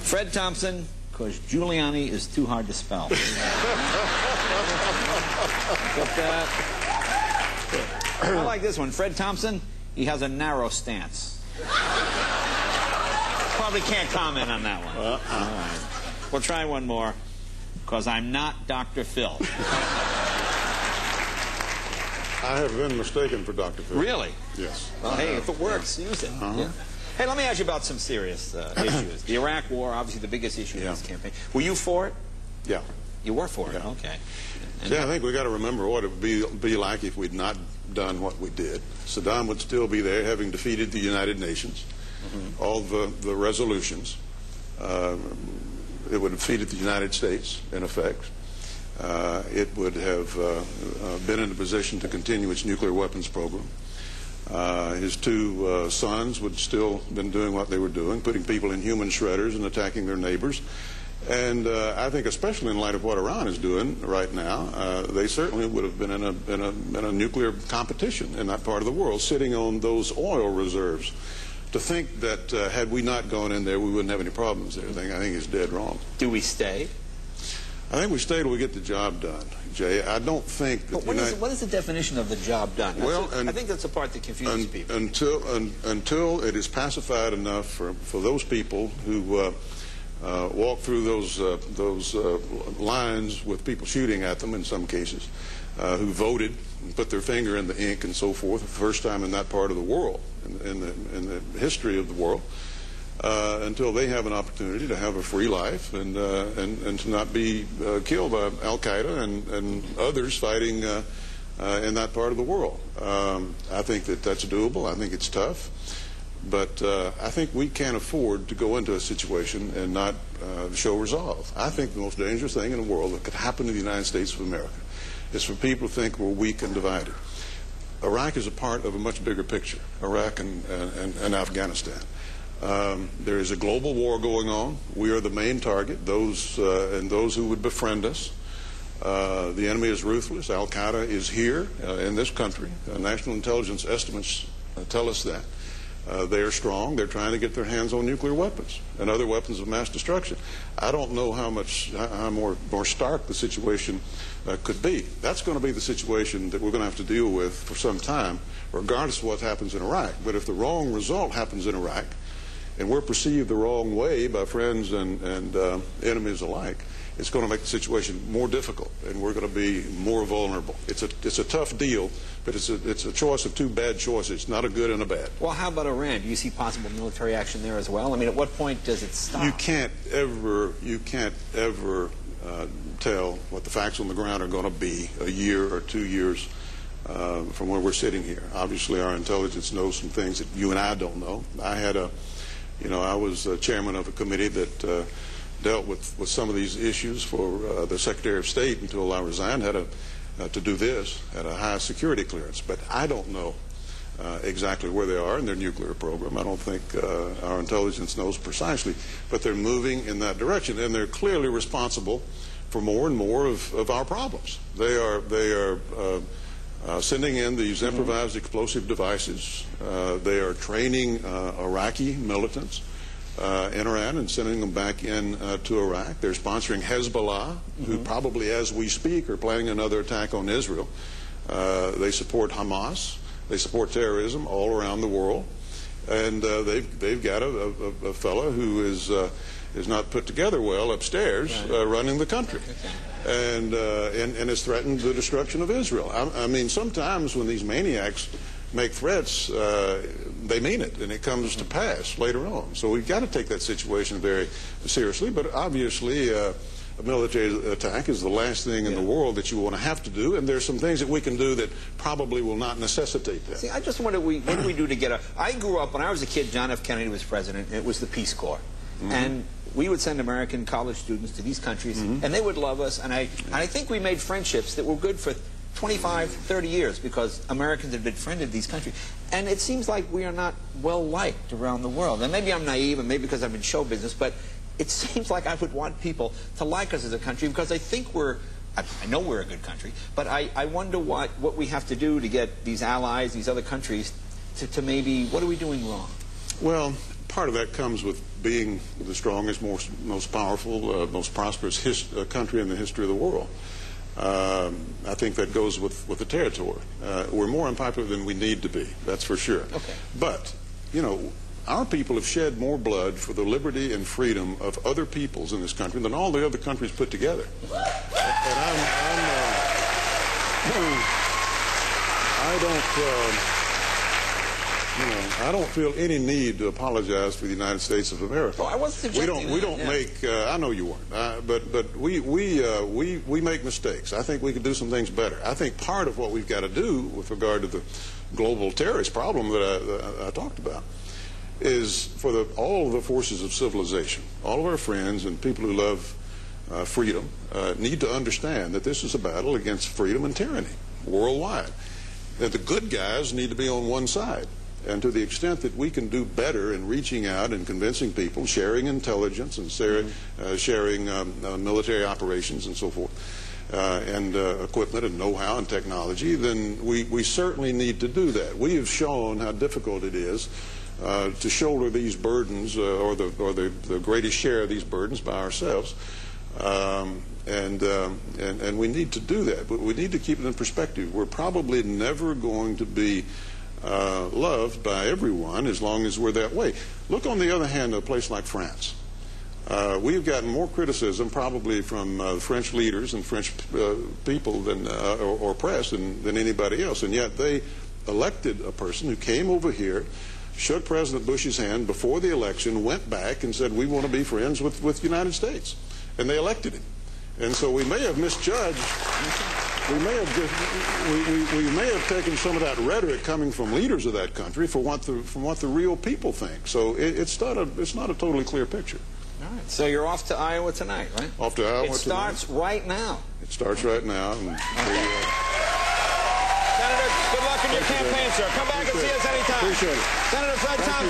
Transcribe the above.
Fred Thompson, because Giuliani is too hard to spell. But, I like this one. Fred Thompson, he has a narrow stance. Probably can't comment on that one. All right. We'll try one more, because I'm not Dr. Phil. I have been mistaken for Dr. Phil. Really? Yes. Well, hey, if it works, use it. Yeah. Hey, let me ask you about some serious issues. The Iraq War, obviously the biggest issue in this campaign. Were you for it? Yeah. You were for it? Yeah. Okay. See, I think we've got to remember what it would be like if we'd not done what we did. Saddam would still be there, having defeated the United Nations, all the resolutions. It would have defeated the United States, in effect. It would have been in a position to continue its nuclear weapons program. His two sons would still been doing what they were doing, putting people in human shredders and attacking their neighbors. And I think, especially in light of what Iran is doing right now, they certainly would have been in a nuclear competition in that part of the world, sitting on those oil reserves. To think that had we not gone in there, we wouldn't have any problems there, I think is dead wrong. Do we stay? I think we stay till we get the job done, Jay. I don't think that... But what is the definition of the job done? I think that's the part that confuses people. Until it is pacified enough for those people who walk through those lines with people shooting at them in some cases, who voted and put their finger in the ink and so forth, the first time in that part of the world, in the history of the world, until they have an opportunity to have a free life and to not be killed by Al-Qaeda and others fighting in that part of the world. I think that that's doable. I think it's tough. But I think we can't afford to go into a situation and not show resolve. I think the most dangerous thing in the world that could happen to the United States of America is for people to think we're weak and divided. Iraq is a part of a much bigger picture, Iraq and Afghanistan. There is a global war going on. We are the main target, those who would befriend us. The enemy is ruthless. Al-Qaeda is here in this country. National intelligence estimates tell us that. They are strong. They're trying to get their hands on nuclear weapons and other weapons of mass destruction. I don't know how more stark the situation could be. That's going to be the situation that we're going to have to deal with for some time, regardless of what happens in Iraq. But if the wrong result happens in Iraq, and we're perceived the wrong way by friends and enemies alike, it's going to make the situation more difficult, and we're going to be more vulnerable. It's a tough deal, but it's a choice of two bad choices, not a good and a bad. Well, how about Iran? Do you see possible military action there as well? I mean, at what point does it stop? You can't ever tell what the facts on the ground are going to be a year or 2 years from where we're sitting here. Obviously, our intelligence knows some things that you and I don't know. I was chairman of a committee that dealt with some of these issues for the Secretary of State until I resigned, had to do this at a high security clearance. But I don't know exactly where they are in their nuclear program. I don't think our intelligence knows precisely, but they're moving in that direction, and they're clearly responsible for more and more of our problems. They are sending in these improvised explosive devices. They are training Iraqi militants in Iran and sending them back in to Iraq. They're sponsoring Hezbollah, who probably as we speak are planning another attack on Israel. They support Hamas. They support terrorism all around the world. And they've got a fellow who is not put together well upstairs running the country. And has threatened the destruction of Israel. I mean, sometimes when these maniacs make threats, they mean it, and it comes to pass later on. So we've got to take that situation very seriously. But obviously, a military attack is the last thing in the world that you want to have to do, and there's some things that we can do that probably will not necessitate that. See, I just wonder, what do we do to get I grew up, when I was a kid, John F. Kennedy was president, and it was the Peace Corps. And we would send American college students to these countries, and they would love us. And I think we made friendships that were good for 25, 30 years because Americans had befriended these countries. And it seems like we are not well-liked around the world. And maybe I'm naive, and maybe because I'm in show business, but it seems like I would want people to like us as a country because I think I know we're a good country, but I wonder what we have to do to get these allies, these other countries, to maybe, what are we doing wrong? Well, part of that comes with being the strongest, most powerful, most prosperous country in the history of the world. I think that goes with the territory. We're more unpopular than we need to be, that's for sure. Okay. But, you know, our people have shed more blood for the liberty and freedom of other peoples in this country than all the other countries put together. And I don't feel any need to apologize for the United States of America. Well, I wasn't suggesting we don't make. I know you weren't. But we make mistakes. I think we could do some things better. I think part of what we've got to do with regard to the global terrorist problem that I talked about is for all of the forces of civilization, all of our friends and people who love freedom need to understand that this is a battle against freedom and tyranny worldwide. That the good guys need to be on one side. And to the extent that we can do better in reaching out and convincing people, sharing intelligence and sharing military operations and so forth, and equipment and know-how and technology, then we certainly need to do that. We have shown how difficult it is to shoulder these burdens, or the greatest share of these burdens by ourselves. And we need to do that, but we need to keep it in perspective. We're probably never going to be loved by everyone as long as we're that way. Look, on the other hand, at a place like France. We've gotten more criticism probably from French leaders and French people than, or press than anybody else, and yet they elected a person who came over here, shook President Bush's hand before the election, went back and said, we want to be friends with the United States. And they elected him. And so we may have misjudged, we may have taken some of that rhetoric coming from leaders of that country from what the real people think. So it's not a totally clear picture. All right. So you're off to Iowa tonight, right? Off to Iowa tonight. It starts right now. It starts right now. And Senator, good luck in your campaign, sir. Come back and see us anytime. Appreciate it. Senator Fred Thompson.